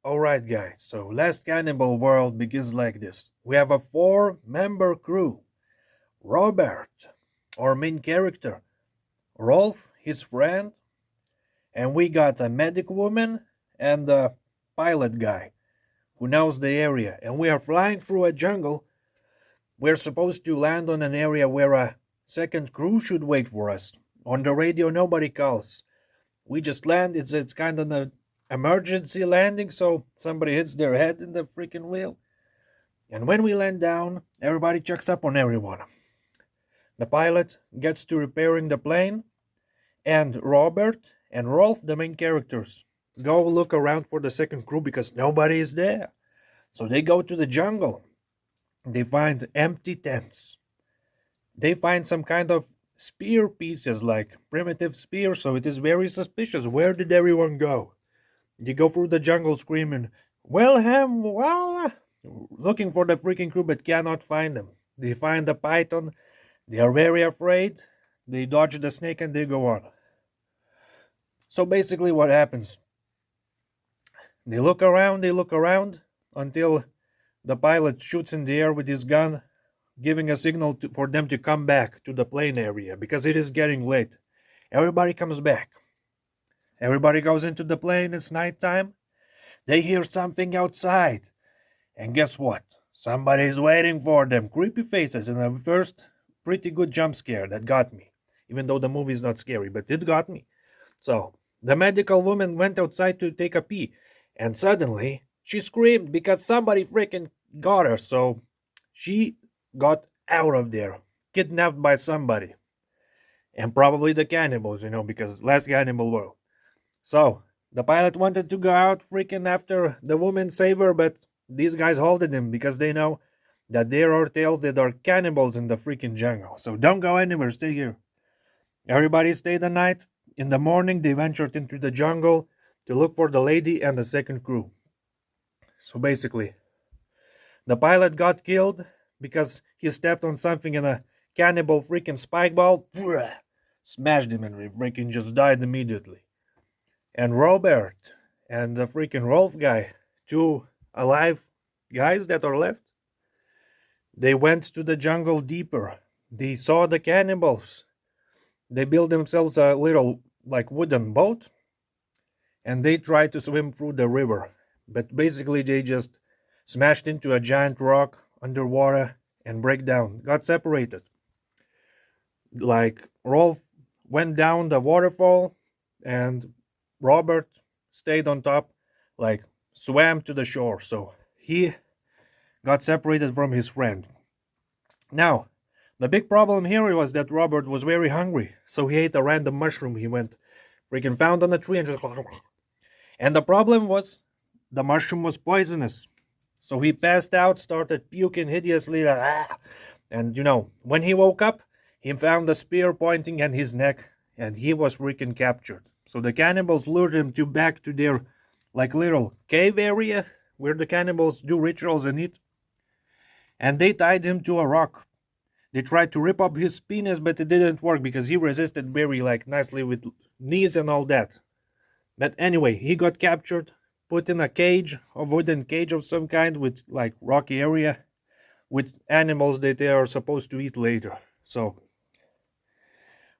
Alright, guys, so Last Cannibal World begins like this. We have a four-member crew. Robert, our main character. Rolf, his friend. And we got a medic woman and a pilot guy who knows the area. And we are flying through a jungle. We're supposed to land on an area where a second crew should wait for us. On the radio, nobody calls. We just land. It's kind of an emergency landing, so somebody hits their head in the freaking wheel. And when we land down, everybody checks up on everyone. The pilot gets to repairing the plane, and Robert and Rolf, the main characters, go look around for the second crew because nobody is there. So they go to the jungle. They find empty tents. They find some kind of spear pieces, like primitive spears, so it is very suspicious. Where did everyone go? They go through the jungle screaming, Wilhelm, well, looking for the freaking crew but cannot find them. They find the python, they are very afraid, they dodge the snake and they go on. So basically what happens? They look around until the pilot shoots in the air with his gun, giving a signal for them to come back to the plane area because it is getting late. Everybody comes back. Everybody goes into the plane, it's nighttime. They hear something outside. And guess what? Somebody is waiting for them. Creepy faces and a first pretty good jump scare that got me. Even though the movie is not scary, but it got me. So, the medical woman went outside to take a pee. And suddenly, she screamed because somebody freaking got her. So, she got out of there. Kidnapped by somebody. And probably the cannibals, because Last Cannibal World. So, the pilot wanted to go out freaking after the woman saver, but these guys halted him because they know that there are tales that are cannibals in the freaking jungle. So don't go anywhere, stay here. Everybody stayed the night. In the morning, they ventured into the jungle to look for the lady and the second crew. So basically, the pilot got killed because he stepped on something and a cannibal freaking spike ball smashed him and he freaking just died immediately. And Robert and the freaking Rolf guy, two alive guys that are left, they went to the jungle deeper. They saw the cannibals. They built themselves a little, like, wooden boat, and they tried to swim through the river. But basically, they just smashed into a giant rock underwater and break down, got separated. Like, Rolf went down the waterfall, and Robert stayed on top, like swam to the shore. So he got separated from his friend. Now, the big problem here was that Robert was very hungry. So he ate a random mushroom he went freaking found on a tree and just. And the problem was the mushroom was poisonous. So he passed out, started puking hideously. And when he woke up, he found a spear pointing at his neck and he was freaking captured. So the cannibals lured him back to their like little cave area where the cannibals do rituals and eat. And they tied him to a rock. They tried to rip up his penis, but it didn't work because he resisted very nicely with knees and all that. But anyway, he got captured, put in a wooden cage of some kind with like rocky area with animals that they are supposed to eat later. So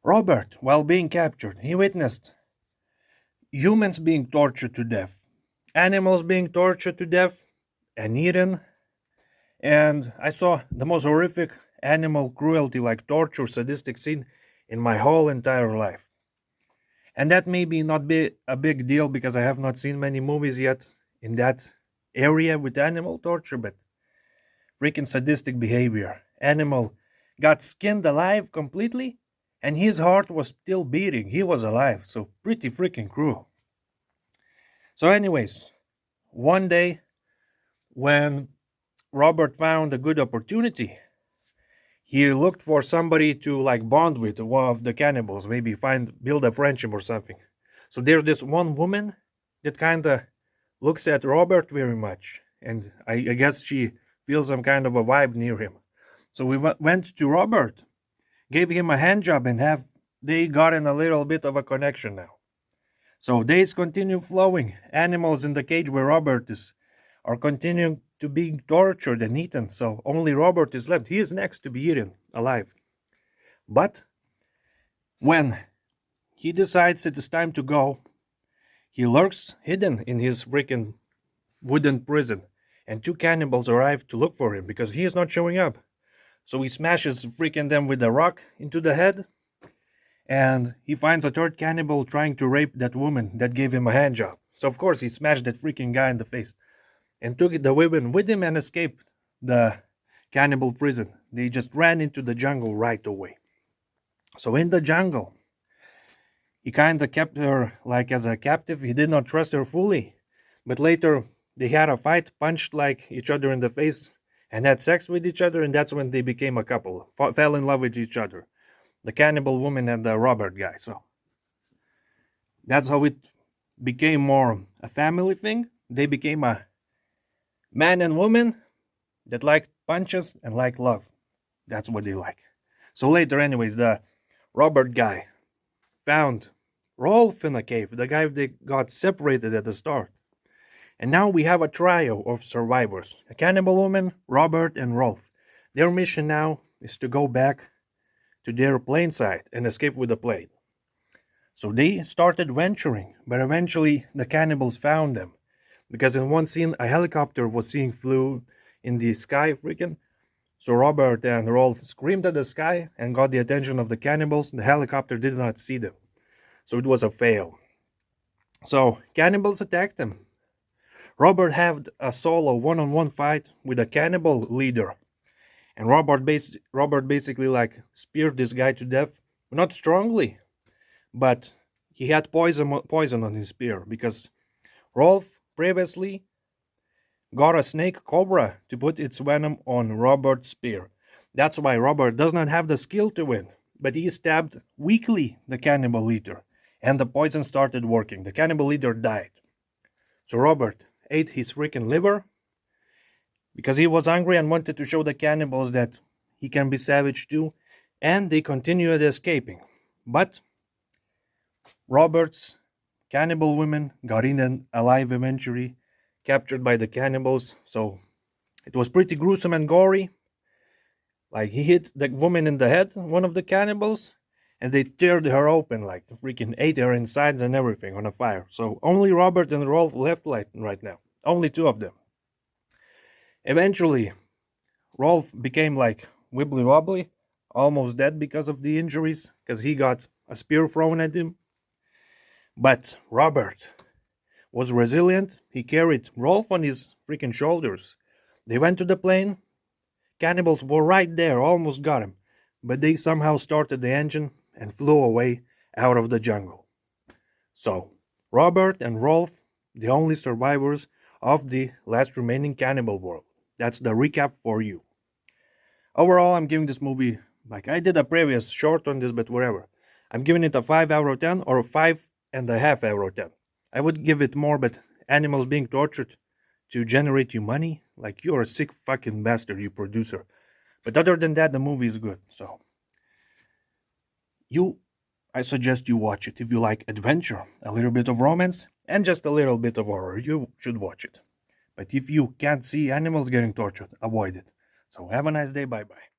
Robert, while being captured, he witnessed humans being tortured to death, animals being tortured to death and eaten, and I saw the most horrific animal cruelty, like torture, sadistic scene in my whole entire life. And that may be not be a big deal because I have not seen many movies yet in that area with animal torture, but freaking sadistic behavior. Animal got skinned alive completely, and his heart was still beating. He was alive, so pretty freaking cruel. So, anyways, one day when Robert found a good opportunity, he looked for somebody to like bond with, one of the cannibals, maybe build a friendship or something. So there's this one woman that kind of looks at Robert very much, and I guess she feels some kind of a vibe near him. So we went to Robert, gave him a hand job, and they got in a little bit of a connection now. So days continue flowing. Animals in the cage where Robert is are continuing to be tortured and eaten. So only Robert is left. He is next to be eaten alive. But when he decides it is time to go, he lurks hidden in his freaking wooden prison. And two cannibals arrive to look for him because he is not showing up. So he smashes freaking them with a rock into the head. And he finds a third cannibal trying to rape that woman that gave him a hand job. So of course he smashed that freaking guy in the face and took the women with him and escaped the cannibal prison. They just ran into the jungle right away. So in the jungle, he kind of kept her like as a captive. He did not trust her fully. But later they had a fight, punched like each other in the face, and had sex with each other, and that's when they became a couple, fell in love with each other. The cannibal woman and the Robert guy. So that's how it became more a family thing. They became a man and woman that like punches and like love. That's what they like. So later, anyways, the Robert guy found Rolf in a cave, the guy they got separated at the start. And now we have a trio of survivors: a cannibal woman, Robert, and Rolf. Their mission now is to go back to their plane site and escape with the plane. So they started venturing, but eventually the cannibals found them. Because in one scene, a helicopter was seen flew in the sky, freaking. So Robert and Rolf screamed at the sky and got the attention of the cannibals. The helicopter did not see them. So it was a fail. So cannibals attacked them. Robert had a solo one-on-one fight with a cannibal leader. And Robert basically like speared this guy to death. Not strongly, but he had poison on his spear because Rolf previously got a snake cobra to put its venom on Robert's spear. That's why Robert does not have the skill to win, but he stabbed weakly the cannibal leader, and the poison started working. The cannibal leader died. So Robert ate his freaking liver because he was hungry and wanted to show the cannibals that he can be savage too, and they continued escaping. But Robert's cannibal women got eaten alive eventually, captured by the cannibals. So it was pretty gruesome and gory. Like he hit the woman in the head, one of the cannibals, and they teared her open, like freaking ate her insides and everything on a fire. So only Robert and Rolf left right now. Only two of them. Eventually, Rolf became like wibbly wobbly, almost dead because of the injuries, because he got a spear thrown at him. But Robert was resilient. He carried Rolf on his freaking shoulders. They went to the plane. Cannibals were right there, almost got him. But they somehow started the engine and flew away out of the jungle. So, Robert and Rolf, the only survivors of the last remaining Cannibal World. That's the recap for you. Overall, I'm giving this movie, like I did a previous short on this, but whatever. I'm giving it a 5 out of 10 or a 5.5 out of 10. I would give it more, but animals being tortured to generate you money, like you're a sick fucking bastard, you producer. But other than that, the movie is good. So, I suggest you watch it if you like adventure, a little bit of romance, and just a little bit of horror. You should watch it. But if you can't see animals getting tortured, avoid it. So have a nice day. Bye bye.